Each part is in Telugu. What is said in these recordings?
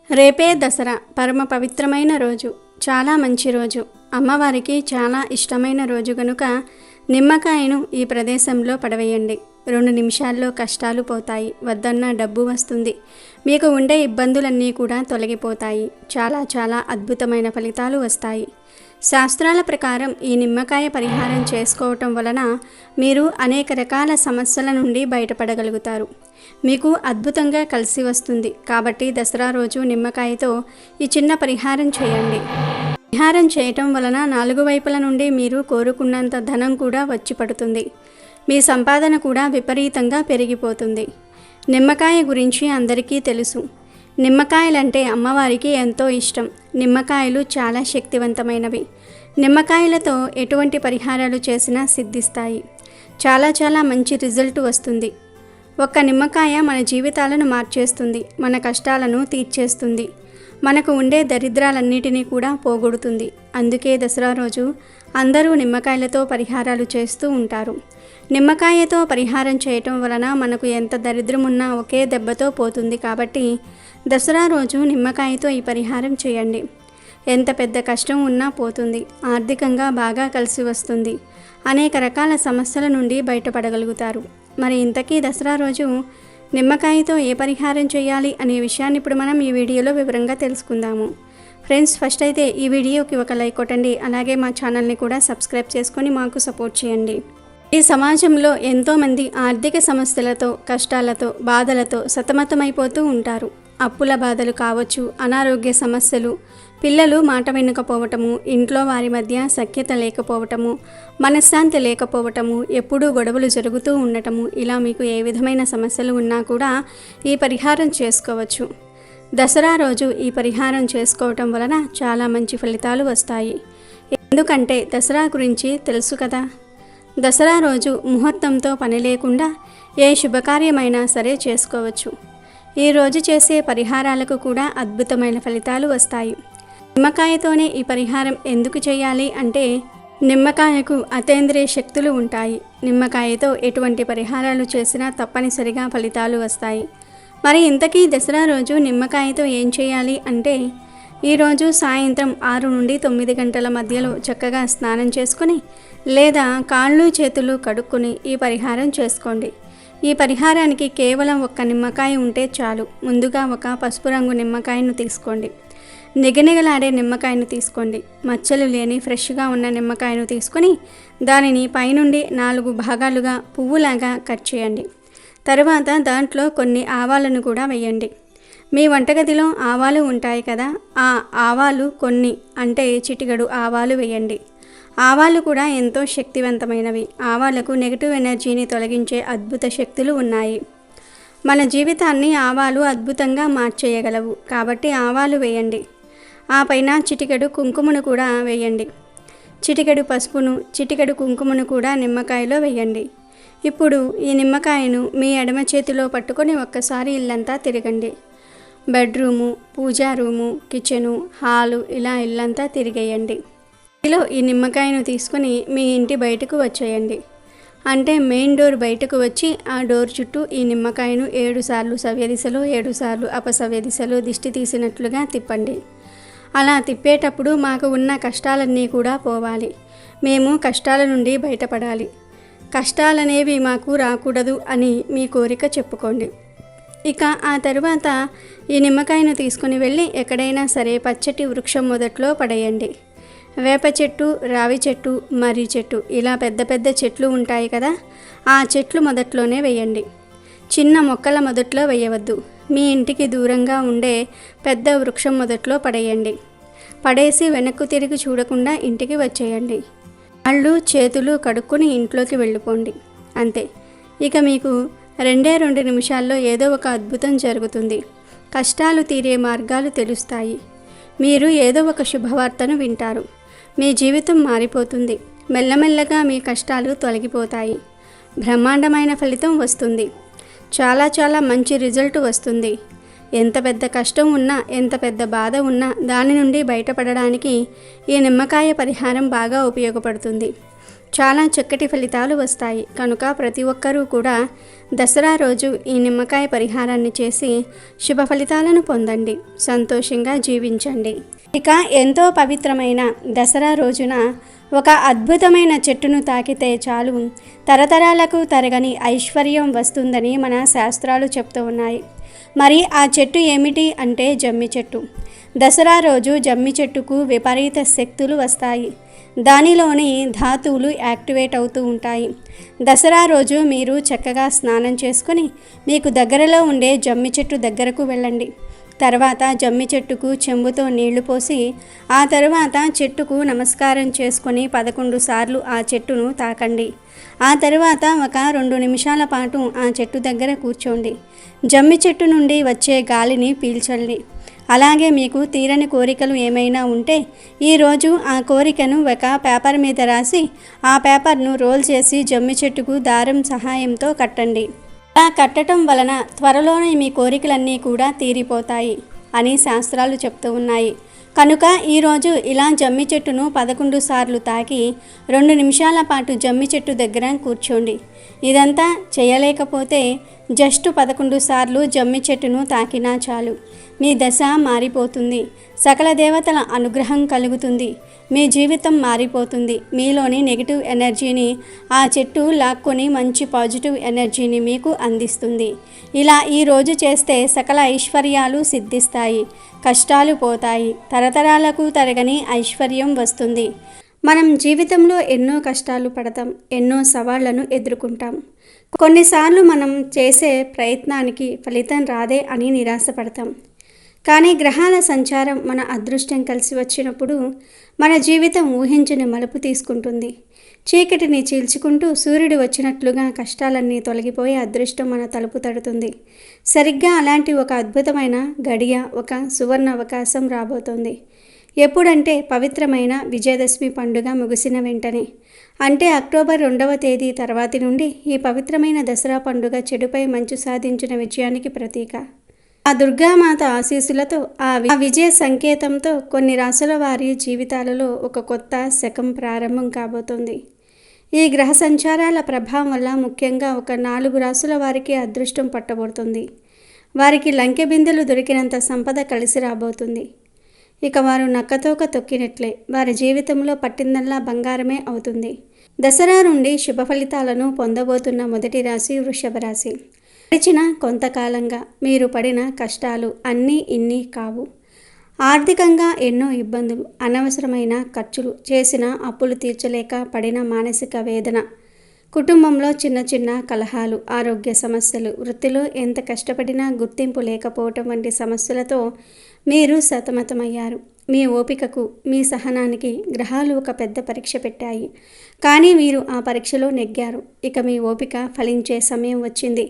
రేపే దసరా పరమ పవిత్రమైన రోజు, చాలా మంచి రోజు, అమ్మవారికి చాలా ఇష్టమైన రోజు కనుక నిమ్మకాయను ఈ ప్రదేశంలో పడవేయండి. 2 నిమిషాల్లో కష్టాలు పోతాయి, వద్దన్న డబ్బు వస్తుంది, మీకు ఉండే ఇబ్బందులన్నీ కూడా తొలగిపోతాయి, చాలా చాలా అద్భుతమైన ఫలితాలు వస్తాయి. శాస్త్రాల ప్రకారం ఈ నిమ్మకాయ పరిహారం చేసుకోవటం వలన మీరు అనేక రకాల సమస్యల నుండి బయటపడగలుగుతారు. మీకు అద్భుతంగా కలిసి వస్తుంది. కాబట్టి దసరా రోజు నిమ్మకాయతో ఈ చిన్న పరిహారం చేయండి. పరిహారం చేయటం వలన 4 వైపుల నుండి మీరు కోరుకున్నంత ధనం కూడా వచ్చి పడుతుంది. మీ సంపాదన కూడా విపరీతంగా పెరిగిపోతుంది. నిమ్మకాయ గురించి అందరికీ తెలుసు. నిమ్మకాయలంటే అమ్మవారికి ఎంతో ఇష్టం. నిమ్మకాయలు చాలా శక్తివంతమైనవి. నిమ్మకాయలతో ఎటువంటి పరిహారాలు చేసినా సిద్ధిస్తాయి. చాలా చాలా మంచి రిజల్ట్ వస్తుంది. ఒక్క నిమ్మకాయ మన జీవితాలను మార్చేస్తుంది, మన కష్టాలను తీర్చేస్తుంది, మనకు ఉండే దరిద్రాలన్నిటినీ కూడా పోగొడుతుంది. అందుకే దసరా రోజు అందరూ నిమ్మకాయలతో పరిహారాలు చేస్తూ ఉంటారు. నిమ్మకాయతో పరిహారం చేయటం వలన మనకు ఎంత దరిద్రమున్నా ఒకే దెబ్బతో పోతుంది. కాబట్టి దసరా రోజు నిమ్మకాయతో ఈ పరిహారం చేయండి. ఎంత పెద్ద కష్టం ఉన్నా పోతుంది. ఆర్థికంగా బాగా కలిసి వస్తుంది. అనేక రకాల సమస్యల నుండి బయటపడగలుగుతారు. మరి ఇంతకీ దసరా రోజు నిమ్మకాయతో ఏ పరిహారం చేయాలి అనే విషయాన్ని ఇప్పుడు మనం ఈ వీడియోలో వివరంగా తెలుసుకుందాము. ఫ్రెండ్స్, ఫస్ట్ అయితే ఈ వీడియోకి ఒక లైక్ కొట్టండి. అలాగే మా ఛానల్ని కూడా సబ్స్క్రైబ్ చేసుకొని మాకు సపోర్ట్ చేయండి. ఈ సమాజంలో ఎంతోమంది ఆర్థిక సమస్యలతో, కష్టాలతో, బాధలతో సతమతమైపోతూ ఉంటారు. అప్పుల బాధలు కావచ్చు, అనారోగ్య సమస్యలు, పిల్లలు మాట వినకపోవటము, ఇంట్లో వారి మధ్య సఖ్యత లేకపోవటము, మనశ్శాంతి లేకపోవటము, ఎప్పుడూ గొడవలు జరుగుతూ ఉండటము, ఇలా మీకు ఏ విధమైన సమస్యలు ఉన్నా కూడా ఈ పరిహారం చేసుకోవచ్చు. దసరా రోజు ఈ పరిహారం చేసుకోవటం వలన చాలా మంచి ఫలితాలు వస్తాయి. ఎందుకంటే దసరా గురించి తెలుసు కదా. దసరా రోజు ముహూర్తంతో పని లేకుండా ఏ శుభకార్యమైనా సరే చేసుకోవచ్చు. ఈ రోజు చేసే పరిహారాలకు కూడా అద్భుతమైన ఫలితాలు వస్తాయి. నిమ్మకాయతోనే ఈ పరిహారం ఎందుకు చేయాలి అంటే, నిమ్మకాయకు అతీంద్రియ శక్తులు ఉంటాయి. నిమ్మకాయతో ఎటువంటి పరిహారాలు చేసినా తప్పనిసరిగా ఫలితాలు వస్తాయి. మరి ఇంతకీ దసరా రోజు నిమ్మకాయతో ఏం చేయాలి అంటే, ఈరోజు సాయంత్రం 6 నుండి 9 గంటల మధ్యలో చక్కగా స్నానం చేసుకుని లేదా కాళ్ళు చేతులు కడుక్కొని ఈ పరిహారం చేసుకోండి. ఈ పరిహారానికి కేవలం 1 నిమ్మకాయ ఉంటే చాలు. ముందుగా ఒక పసుపు రంగు నిమ్మకాయను తీసుకోండి. నిగనిగలాడే నిమ్మకాయను తీసుకోండి. మచ్చలు లేని ఫ్రెష్గా ఉన్న నిమ్మకాయను తీసుకొని దానిని పైనుండి 4 భాగాలుగా పువ్వులాగా కట్ చేయండి. తరువాత దాంట్లో కొన్ని ఆవాలను కూడా వేయండి. మీ వంటగదిలో ఆవాలు ఉంటాయి కదా, ఆ ఆవాలు కొన్ని అంటే చిటికెడు ఆవాలు వేయండి. ఆవాలు కూడా ఎంతో శక్తివంతమైనవి. ఆవాలకు నెగిటివ్ ఎనర్జీని తొలగించే అద్భుత శక్తులు ఉన్నాయి. మన జీవితాన్ని ఆవాలు అద్భుతంగా మార్చేయగలవు. కాబట్టి ఆవాలు వేయండి. ఆ పైన చిటికెడు కుంకుమను కూడా వేయండి. చిటికెడు పసుపును, చిటికెడు కుంకుమను కూడా నిమ్మకాయలో వేయండి. ఇప్పుడు ఈ నిమ్మకాయను మీ ఎడమ చేతిలో పట్టుకొని ఒక్కసారి ఇల్లంతా తిరగండి. బెడ్రూము, పూజా రూము, కిచెను, హాలు ఇలా ఇల్లంతా తిరిగేయండి. ఈ నిమ్మకాయను తీసుకొని మీ ఇంటి బయటకు వచ్చేయండి. అంటే మెయిన్ డోర్ బయటకు వచ్చి ఆ డోర్ చుట్టూ ఈ నిమ్మకాయను 7 సార్లు సవ్య దిశలో, 7 సార్లు అపసవ్య దిశలో దిష్టి తీసినట్లుగా తిప్పండి. అలా తిప్పేటప్పుడు మాకు ఉన్న కష్టాలన్నీ కూడా పోవాలి, మేము కష్టాల నుండి బయటపడాలి, కష్టాలనేవి మాకు రాకూడదు అని మీ కోరిక చెప్పుకోండి. ఇక ఆ తరువాత ఈ నిమ్మకాయను తీసుకుని వెళ్ళి ఎక్కడైనా సరే పచ్చటి వృక్షం మొదట్లో పడేయండి. వేప చెట్టు, రావి చెట్టు, మర్రి చెట్టు ఇలా పెద్ద పెద్ద చెట్లు ఉంటాయి కదా, ఆ చెట్లు మొదట్లోనే వేయండి. చిన్న మొక్కల మొదట్లో వేయవద్దు. మీ ఇంటికి దూరంగా ఉండే పెద్ద వృక్షం మొదట్లో పడేయండి. పడేసి వెనక్కు తిరిగి చూడకుండా ఇంటికి వచ్చేయండి. కాళ్ళు చేతులు కడుక్కొని ఇంట్లోకి వెళ్ళిపోండి. అంతే. ఇక మీకు 2 నిమిషాల్లో ఏదో ఒక అద్భుతం జరుగుతుంది. కష్టాలు తీరే మార్గాలు తెలుస్తాయి. మీరు ఏదో ఒక శుభవార్తను వింటారు. మీ జీవితం మారిపోతుంది. మెల్లమెల్లగా మీ కష్టాలు తొలగిపోతాయి. బ్రహ్మాండమైన ఫలితం వస్తుంది. చాలా చాలా మంచి రిజల్ట్ వస్తుంది. ఎంత పెద్ద కష్టం ఉన్నా, ఎంత పెద్ద బాధ ఉన్నా దాని నుండి బయటపడడానికి ఈ నిమ్మకాయ పరిహారం బాగా ఉపయోగపడుతుంది. చాలా చక్కటి ఫలితాలు వస్తాయి. కనుక ప్రతి ఒక్కరూ కూడా దసరా రోజు ఈ నిమ్మకాయ పరిహారాన్ని చేసి శుభ ఫలితాలను పొందండి, సంతోషంగా జీవించండి. ఇక ఎంతో పవిత్రమైన దసరా రోజున ఒక అద్భుతమైన చెట్టును తాకితే చాలు తరతరాలకు తరగని ఐశ్వర్యం వస్తుందని మన శాస్త్రాలు చెప్తూ ఉన్నాయి. మరి ఆ చెట్టు ఏమిటి అంటే జమ్మి చెట్టు. దసరా రోజు జమ్మి చెట్టుకు విపరీత శక్తులు వస్తాయి. దానిలోని ధాతువులు యాక్టివేట్ అవుతూ ఉంటాయి. దసరా రోజు మీరు చక్కగా స్నానం చేసుకొని మీకు దగ్గరలో ఉండే జమ్మి చెట్టు దగ్గరకు వెళ్ళండి. తర్వాత జమ్మి చెట్టుకు చెంబుతో నీళ్లు పోసి ఆ తర్వాత చెట్టుకు నమస్కారం చేసుకొని 11 సార్లు ఆ చెట్టును తాకండి. ఆ తర్వాత ఒక 2 నిమిషాల పాటు ఆ చెట్టు దగ్గర కూర్చోండి. జమ్మి చెట్టు నుండి వచ్చే గాలిని పీల్చండి. అలాగే మీకు తీరని కోరికలు ఏమైనా ఉంటే ఈరోజు ఆ కోరికను ఒక పేపర్ మీద రాసి ఆ పేపర్ను రోల్ చేసి జమ్మి చెట్టుకు దారం సహాయంతో కట్టండి. అలా కట్టడం వలన త్వరలోనే మీ కోరికలన్నీ కూడా తీరిపోతాయి అని శాస్త్రాలు చెప్తూ ఉన్నాయి. కనుక ఈరోజు ఇలా జమ్మి చెట్టును 11 సార్లు తాకి 2 నిమిషాల పాటు జమ్మి చెట్టు దగ్గర కూర్చోండి. ఇదంతా చేయలేకపోతే జస్ట్ 11 సార్లు జమ్మి చెట్టును తాకినా చాలు. మీ దశ మారిపోతుంది, సకల దేవతల అనుగ్రహం కలుగుతుంది, మీ జీవితం మారిపోతుంది. మీలోని నెగిటివ్ ఎనర్జీని ఆ చెట్టు లాక్కొని మంచి పాజిటివ్ ఎనర్జీని మీకు అందిస్తుంది. ఇలా ఈరోజు చేస్తే సకల ఐశ్వర్యాలు సిద్ధిస్తాయి, కష్టాలు పోతాయి, తరతరాలకు తరగని ఐశ్వర్యం వస్తుంది. మనం జీవితంలో ఎన్నో కష్టాలు పడతాం, ఎన్నో సవాళ్లను ఎదుర్కొంటాం. కొన్నిసార్లు మనం చేసే ప్రయత్నానికి ఫలితం రాదే అని నిరాశపడతాం. కానీ గ్రహాల సంచారం మన అదృష్టం కలిసి వచ్చినప్పుడు మన జీవితం ఊహించని మలుపు తీసుకుంటుంది. చీకటిని చీల్చుకుంటూ సూర్యుడు వచ్చినట్లుగా కష్టాలన్నీ తొలగిపోయి అదృష్టం మన తలుపు తడుతుంది. సరిగ్గా అలాంటి ఒక అద్భుతమైన గడియ, ఒక సువర్ణ అవకాశం రాబోతోంది. ఎప్పుడంటే పవిత్రమైన విజయదశమి పండుగ ముగిసిన వెంటనే, అంటే అక్టోబర్ 2వ తేదీ తర్వాతి నుండి ఈ పవిత్రమైన దసరా పండుగ చెడుపై మంచు సాధించిన విజయానికి ప్రతీక. ఆ దుర్గామాత ఆశీస్సులతో ఆ విజయ సంకేతంతో కొన్ని రాసుల వారి జీవితాలలో ఒక కొత్త శకం ప్రారంభం కాబోతోంది. ఈ గ్రహ సంచారాల ప్రభావం వల్ల ముఖ్యంగా ఒక 4 రాసుల వారికి అదృష్టం పట్టబడుతుంది. వారికి లంకె బిందెలు దొరికినంత సంపద కలిసి రాబోతుంది. ఇక వారు నక్కతోక తొక్కినట్లే, వారి జీవితంలో పట్టిందల్లా బంగారమే అవుతుంది. దసరా నుండి శుభ ఫలితాలను పొందబోతున్న మొదటి రాశి వృషభ రాశి. గడిచిన కొంతకాలంగా మీరు పడిన కష్టాలు అన్నీ ఇన్ని కావు. ఆర్థికంగా ఎన్నో ఇబ్బందులు, అనవసరమైన ఖర్చులు, చేసిన అప్పులు తీర్చలేక పడిన మానసిక వేదన, కుటుంబంలో చిన్న చిన్న కలహాలు, ఆరోగ్య సమస్యలు, వృత్తిలో ఎంత కష్టపడినా గుర్తింపు లేకపోవటం వంటి సమస్యలతో మీరు సతమతమయ్యారు. మీ ఓపికకు, మీ సహనానికి గ్రహాలు ఒక పెద్ద పరీక్ష పెట్టాయి. కానీ మీరు ఆ పరీక్షలో నెగ్గారు. ఇక మీ ఓపిక ఫలించే సమయం వచ్చింది.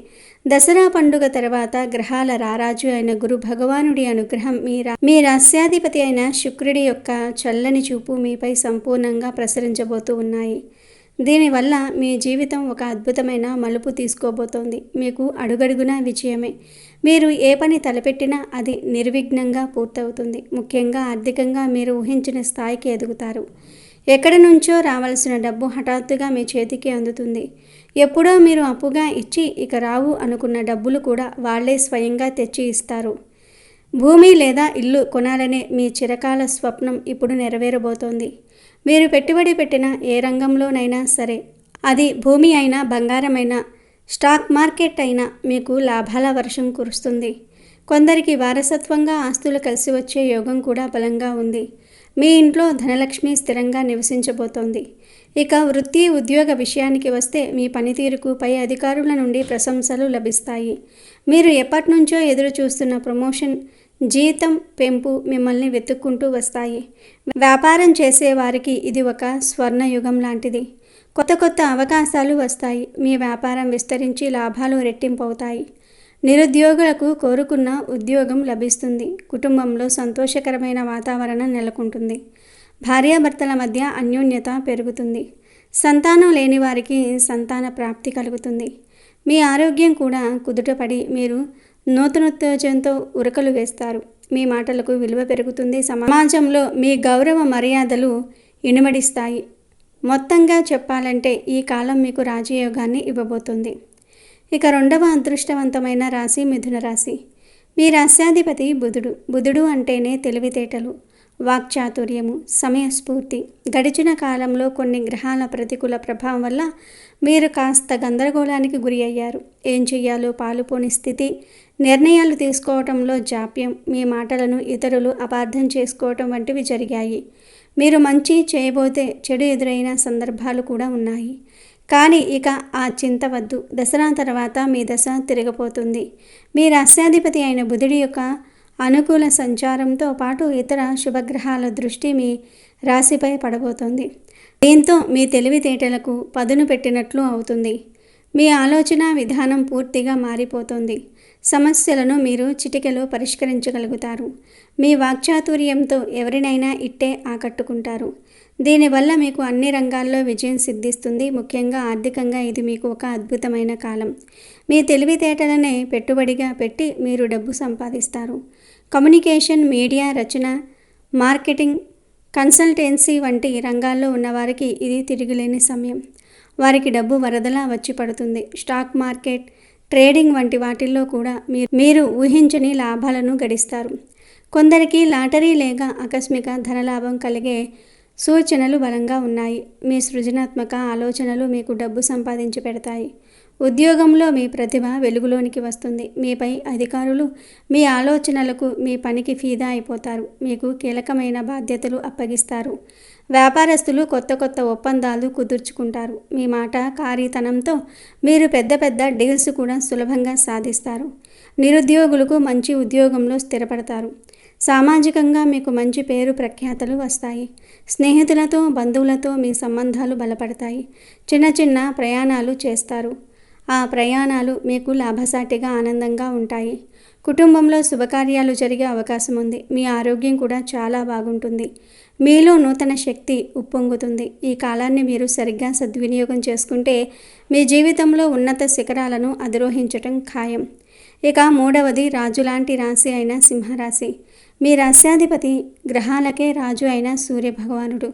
దసరా పండుగ తర్వాత గ్రహాల రారాజు అయిన గురు భగవానుడి అనుగ్రహం, మీ రాస్యాధిపతి అయిన శుక్రుడి యొక్క చల్లని చూపు మీపై సంపూర్ణంగా ప్రసరించబోతూ ఉన్నాయి. దీనివల్ల మీ జీవితం ఒక అద్భుతమైన మలుపు తీసుకోబోతోంది. మీకు అడుగడుగునా విజయమే. మీరు ఏ పని తలపెట్టినా అది నిర్విఘ్నంగా పూర్తవుతుంది. ముఖ్యంగా ఆర్థికంగా మీరు ఊహించిన స్థాయికి ఎదుగుతారు. ఎక్కడి నుంచో రావాల్సిన డబ్బు హఠాత్తుగా మీ చేతికి అందుతుంది. ఎప్పుడో మీరు అప్పుగా ఇచ్చి ఇక రావు అనుకున్న డబ్బులు కూడా వాళ్లే స్వయంగా తెచ్చి ఇస్తారు. భూమి లేదా ఇల్లు కొనాలనే మీ చిరకాల స్వప్నం ఇప్పుడు నెరవేరబోతోంది. మీరు పెట్టుబడి పెట్టిన ఏ రంగంలోనైనా సరే, అది భూమి అయినా, బంగారమైనా, స్టాక్ మార్కెట్ అయినా మీకు లాభాల వర్షం కురుస్తుంది. కొందరికి వారసత్వంగా ఆస్తులు కలిసి వచ్చే యోగం కూడా బలంగా ఉంది. మీ ఇంట్లో ధనలక్ష్మి స్థిరంగా నివసించబోతోంది. ఇక వృత్తి, ఉద్యోగ విషయానికి వస్తే మీ పనితీరుకు పై అధికారుల నుండి ప్రశంసలు లభిస్తాయి. మీరు ఎప్పటి నుంచో ఎదురు చూస్తున్న ప్రమోషన్, జీతం పెంపు మిమ్మల్ని వెతుక్కుంటూ వస్తాయి. వ్యాపారం చేసే వారికి ఇది ఒక స్వర్ణయుగం లాంటిది. కొత్త కొత్త అవకాశాలు వస్తాయి. మీ వ్యాపారం విస్తరించి లాభాలు రెట్టింపవుతాయి. నిరుద్యోగులకు కోరుకున్న ఉద్యోగం లభిస్తుంది. కుటుంబంలో సంతోషకరమైన వాతావరణం నెలకొంటుంది. భార్యాభర్తల మధ్య అన్యోన్యత పెరుగుతుంది. సంతానం లేని వారికి సంతాన ప్రాప్తి కలుగుతుంది. మీ ఆరోగ్యం కూడా కుదుటపడి మీరు నూతనోత్తేజంతో ఉరకలు వేస్తారు. మీ మాటలకు విలువ పెరుగుతుంది. సమాజంలో మీ గౌరవ మర్యాదలు ఇనుమడిస్తాయి. మొత్తంగా చెప్పాలంటే ఈ కాలం మీకు రాజయోగాన్ని ఇవ్వబోతుంది. ఇక రెండవ అదృష్టవంతమైన రాశి మిథున రాశి. మీ రాశ్యాధిపతి బుధుడు. బుధుడు అంటేనే తెలివితేటలు, వాక్చాతుర్యము, సమయస్ఫూర్తి. గడిచిన కాలంలో కొన్ని గ్రహాల ప్రతికూల ప్రభావం వల్ల మీరు కాస్త గందరగోళానికి గురి అయ్యారు. ఏం చెయ్యాలో పాలుపోని స్థితి, నిర్ణయాలు తీసుకోవటంలో జాప్యం, మీ మాటలను ఇతరులు అపార్థం చేసుకోవటం వంటివి జరిగాయి. మీరు మంచి చేయబోతే చెడు ఎదురైన సందర్భాలు కూడా ఉన్నాయి. కానీ ఇక ఆ చింత వద్దు. దసరా తర్వాత మీ దశ తిరగపోతుంది. మీ రాశ్యాధిపతి అయిన బుధుడి యొక్క అనుకూల సంచారంతో పాటు ఇతర శుభగ్రహాల దృష్టి మీ రాశిపై పడబోతోంది. దీంతో మీ తెలివితేటలకు పదును పెట్టినట్లు అవుతుంది. మీ ఆలోచన విధానం పూర్తిగా మారిపోతుంది. సమస్యలను మీరు చిటికెలో పరిష్కరించగలుగుతారు. మీ వాక్చాతుర్యంతో ఎవరినైనా ఇట్టే ఆకట్టుకుంటారు. దీనివల్ల మీకు అన్ని రంగాల్లో విజయం సిద్ధిస్తుంది. ముఖ్యంగా ఆర్థికంగా ఇది మీకు ఒక అద్భుతమైన కాలం. మీ తెలివితేటలనే పెట్టుబడిగా పెట్టి మీరు డబ్బు సంపాదిస్తారు. కమ్యూనికేషన్, మీడియా, రచన, మార్కెటింగ్, కన్సల్టెన్సీ వంటి రంగాల్లో ఉన్నవారికి ఇది తిరుగులేని సమయం. వారికి డబ్బు వరదలా వచ్చి పడుతుంది. స్టాక్ మార్కెట్, ట్రేడింగ్ వంటి వాటిల్లో కూడా మీరు ఊహించని లాభాలను గడిస్తారు. కొందరికి లాటరీ లేక ఆకస్మిక ధనలాభం కలిగే సూచనలు బలంగా ఉన్నాయి. మీ సృజనాత్మక ఆలోచనలు మీకు డబ్బు సంపాదించి పెడతాయి. ఉద్యోగంలో మీ ప్రతిభ వెలుగులోనికి వస్తుంది. మీపై అధికారులు మీ ఆలోచనలకు, మీ పనికి ఫిదా అయిపోతారు. మీకు కీలకమైన బాధ్యతలు అప్పగిస్తారు. వ్యాపారస్తులు కొత్త కొత్త ఒప్పందాలు కుదుర్చుకుంటారు. మీ మాట కారీతనంతో మీరు పెద్ద పెద్ద డీల్స్ కూడా సులభంగా సాధిస్తారు. నిరుద్యోగులకు మంచి ఉద్యోగంలో స్థిరపడతారు. సామాజికంగా మీకు మంచి పేరు ప్రఖ్యాతలు వస్తాయి. స్నేహితులతో, బంధువులతో మీ సంబంధాలు బలపడతాయి. చిన్న చిన్న ప్రయాణాలు చేస్తారు. ఆ ప్రయాణాలు మీకు లాభసాటిగా ఆనందంగా ఉంటాయి. కుటుంబంలో శుభకార్యాలు జరిగే అవకాశం ఉంది. మీ ఆరోగ్యం కూడా చాలా బాగుంటుంది. మీలో నూతన శక్తి ఉప్పొంగుతుంది. ఈ కాలాన్ని మీరు సరిగ్గా సద్వినియోగం చేసుకుంటే మీ జీవితంలో ఉన్నత శిఖరాలను అధిరోహించటం ఖాయం. ఇక మూడవది రాజులాంటి రాశి అయిన సింహరాశి. మీ రాశ్యాధిపతి గ్రహాలకే రాజు అయిన సూర్యభగవానుడు.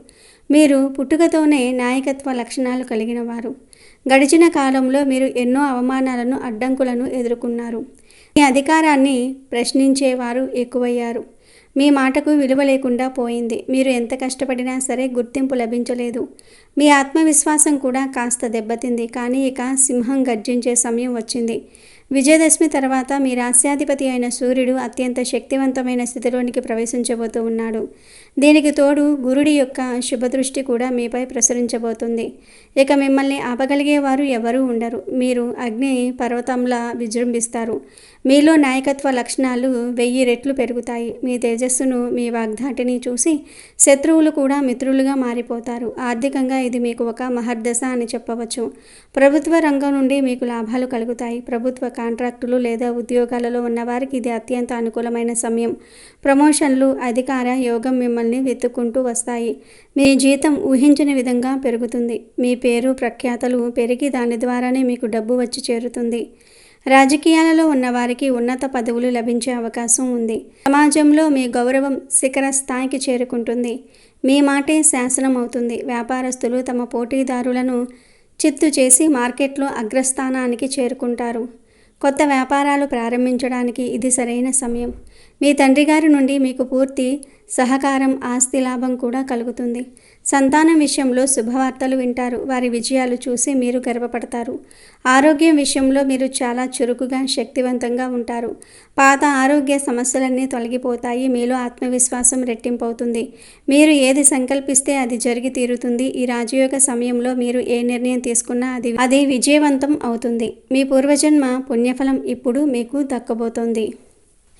మీరు పుట్టుకతోనే నాయకత్వ లక్షణాలు కలిగిన వారు. గడిచిన కాలంలో మీరు ఎన్నో అవమానాలను, అడ్డంకులను ఎదుర్కొన్నారు. మీ అధికారాన్ని ప్రశ్నించేవారు ఎక్కువయ్యారు. మీ మాటకు విలువ లేకుండా పోయింది. మీరు ఎంత కష్టపడినా సరే గుర్తింపు లభించలేదు. మీ ఆత్మవిశ్వాసం కూడా కాస్త దెబ్బతింది. కానీ ఇక సింహం గర్జించే సమయం వచ్చింది. విజయదశమి తర్వాత మీ రాశ్యాధిపతి అయిన సూర్యుడు అత్యంత శక్తివంతమైన స్థితిలోనికి ప్రవేశించబోతూ ఉన్నాడు. దీనికి తోడు గురుడి యొక్క శుభదృష్టి కూడా మీపై ప్రసరించబోతుంది. ఇక మిమ్మల్ని ఆపగలిగేవారు ఎవరూ ఉండరు. మీరు అగ్ని పర్వతంలా విజృంభిస్తారు. మీలో నాయకత్వ లక్షణాలు 1000 రెట్లు పెరుగుతాయి. మీ తేజస్సును, మీ వాగ్ధాటిని చూసి శత్రువులు కూడా మిత్రులుగా మారిపోతారు. ఆర్థికంగా ఇది మీకు ఒక మహర్దశ అని చెప్పవచ్చు. ప్రభుత్వ రంగం నుండి మీకు లాభాలు కలుగుతాయి. ప్రభుత్వ కాంట్రాక్టులు లేదా ఉద్యోగాలలో ఉన్నవారికి ఇది అత్యంత అనుకూలమైన సమయం. ప్రమోషన్లు, అధికార యోగం మిమ్మల్ని వెతుక్కుంటూ వస్తాయి. మీ జీతం ఊహించని విధంగా పెరుగుతుంది. మీ పేరు ప్రఖ్యాతలు పెరిగి దాని ద్వారానే మీకు డబ్బు వచ్చి చేరుతుంది. రాజకీయాలలో ఉన్నవారికి ఉన్నత పదవులు లభించే అవకాశం ఉంది. సమాజంలో మీ గౌరవం శిఖర స్థాయికి చేరుకుంటుంది. మీ మాటే శాసనం అవుతుంది. వ్యాపారస్తులు తమ పోటీదారులను చిత్తు చేసి మార్కెట్లో అగ్రస్థానానికి చేరుకుంటారు. కొత్త వ్యాపారాలు ప్రారంభించడానికి ఇది సరైన సమయం. మీ తండ్రి గారి నుండి మీకు పూర్తి సహకారం, ఆస్తి లాభం కూడా కలుగుతుంది. సంతానం విషయంలో శుభవార్తలు వింటారు. వారి విజయాలు చూసి మీరు గర్వపడతారు. ఆరోగ్యం విషయంలో మీరు చాలా చురుకుగా, శక్తివంతంగా ఉంటారు. పాత ఆరోగ్య సమస్యలన్నీ తొలగిపోతాయి. మీలో ఆత్మవిశ్వాసం రెట్టింపవుతుంది. మీరు ఏది సంకల్పిస్తే అది జరిగి తీరుతుంది. ఈ రాజయోగ సమయంలో మీరు ఏ నిర్ణయం తీసుకున్నా అది విజయవంతం అవుతుంది. మీ పూర్వజన్మ పుణ్యఫలం ఇప్పుడు మీకు దక్కబోతోంది.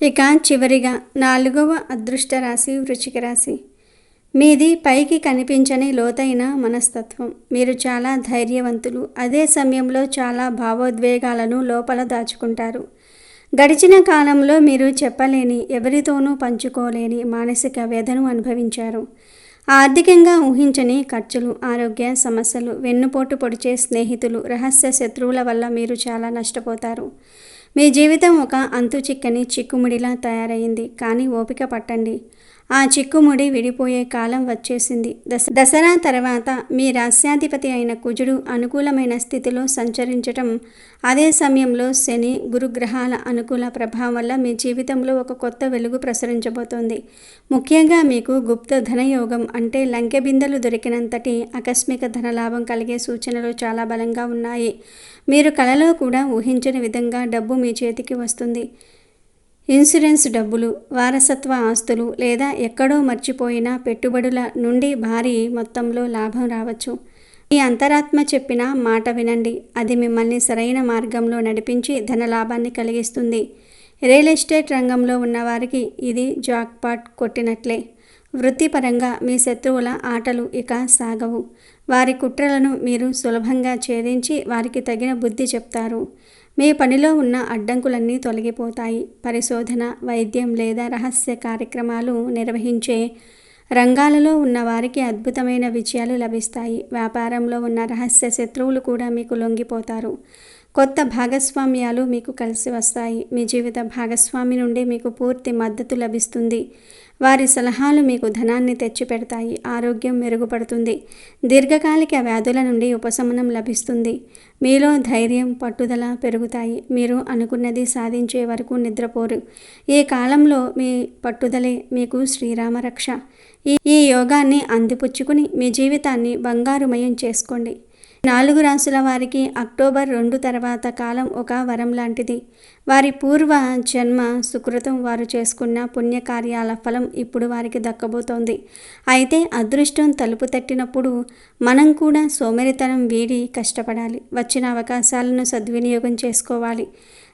ఇక చివరిగా 4వ అదృష్ట రాశి వృశ్చిక రాశి. మీది పైకి కనిపించని లోతైన మనస్తత్వం. మీరు చాలా ధైర్యవంతులు. అదే సమయంలో చాలా భావోద్వేగాలను లోపల దాచుకుంటారు. గడిచిన కాలంలో మీరు చెప్పలేని, ఎవరితోనూ పంచుకోలేని మానసిక వ్యధను అనుభవించారు. ఆర్థికంగా ఊహించని ఖర్చులు, ఆరోగ్య సమస్యలు, వెన్నుపోటు పొడిచే స్నేహితులు, రహస్య శత్రువుల వల్ల మీరు చాలా నష్టపోతారు. మీ జీవితం ఒక అంతుచిక్కని చిక్కుముడిలా తయారైంది. కానీ ఓపిక పట్టండి. ఆ చిక్కుముడి విడిపోయే కాలం వచ్చేసింది. దసరా తర్వాత మీ రాస్యాధిపతి అయిన కుజుడు అనుకూలమైన స్థితిలో సంచరించటం, అదే సమయంలో శని గురుగ్రహాల అనుకూల ప్రభావం వల్ల మీ జీవితంలో ఒక కొత్త వెలుగు ప్రసరించబోతోంది. ముఖ్యంగా మీకు గుప్త ధనయోగం అంటే లంకె బిందెలు దొరికినంతటి ఆకస్మిక ధనలాభం కలిగే సూచనలు చాలా బలంగా ఉన్నాయి. మీరు కలలో కూడా ఊహించని విధంగా డబ్బు మీ చేతికి వస్తుంది. ఇన్సూరెన్స్ డబ్బులు, వారసత్వ ఆస్తులు లేదా ఎక్కడో మర్చిపోయిన పెట్టుబడుల నుండి భారీ మొత్తంలో లాభం రావచ్చు. మీ అంతరాత్మ చెప్పిన మాట వినండి. అది మిమ్మల్ని సరైన మార్గంలో నడిపించి ధనలాభాన్ని కలిగిస్తుంది. రియల్ ఎస్టేట్ రంగంలో ఉన్నవారికి ఇది జాక్పాట్ కొట్టినట్లే. వృత్తిపరంగా మీ శత్రువుల ఆటలు ఇక సాగవు. వారి కుట్రలను మీరు సులభంగా ఛేదించి వారికి తగిన బుద్ధి చెప్తారు. మీ పనిలో ఉన్న అడ్డంకులన్నీ తొలగిపోతాయి. పరిశోధన, వైద్యం లేదా రహస్య కార్యక్రమాలు నిర్వహించే రంగాలలో ఉన్న వారికి అద్భుతమైన విజయాలు లభిస్తాయి. వ్యాపారంలో ఉన్న రహస్య శత్రువులు కూడా మీకు లొంగిపోతారు. కొత్త భాగస్వామ్యాలు మీకు కలిసి వస్తాయి. మీ జీవిత భాగస్వామి నుండి మీకు పూర్తి మద్దతు లభిస్తుంది. వారి సలహాలు మీకు ధనాన్ని తెచ్చిపెడతాయి. ఆరోగ్యం మెరుగుపడుతుంది. దీర్ఘకాలిక వ్యాధుల నుండి ఉపశమనం లభిస్తుంది. మీలో ధైర్యం, పట్టుదల పెరుగుతాయి. మీరు అనుకున్నది సాధించే వరకు నిద్రపోరు. ఈ కాలంలో మీ పట్టుదలే మీకు శ్రీరామ రక్ష. ఈ యోగాన్ని అందిపుచ్చుకుని మీ జీవితాన్ని బంగారుమయం చేసుకోండి. 4 రాశుల వారికి అక్టోబర్ 2 తర్వాత కాలం ఒక వరం లాంటిది. వారి పూర్వ జన్మ సుకృతం, వారు చేసుకున్న పుణ్యకార్యాల ఫలం ఇప్పుడు వారికి దక్కబోతోంది. అయితే అదృష్టం తలుపు తట్టినప్పుడు మనం కూడా సోమరితనం వీడి కష్టపడాలి. వచ్చిన అవకాశాలను సద్వినియోగం చేసుకోవాలి.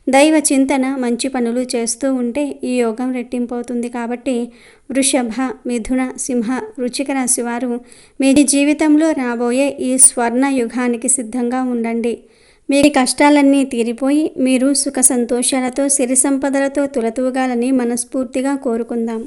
దైవ చింతన, మంచి పనులు చేస్తూ ఉంటే ఈ యోగం రెట్టింపవుతుంది. కాబట్టి వృషభ, మిథున, సింహ, వృశ్చిక రాశి వారు మీ జీవితంలో రాబోయే ఈ స్వర్ణ యుగానికి సిద్ధంగా ఉండండి. మీ కష్టాలన్నీ తీరిపోయి మీరు సుఖ సంతోషాలతో, సిరి సంపదలతో తులతూగాలని మనస్ఫూర్తిగా కోరుకుందాం.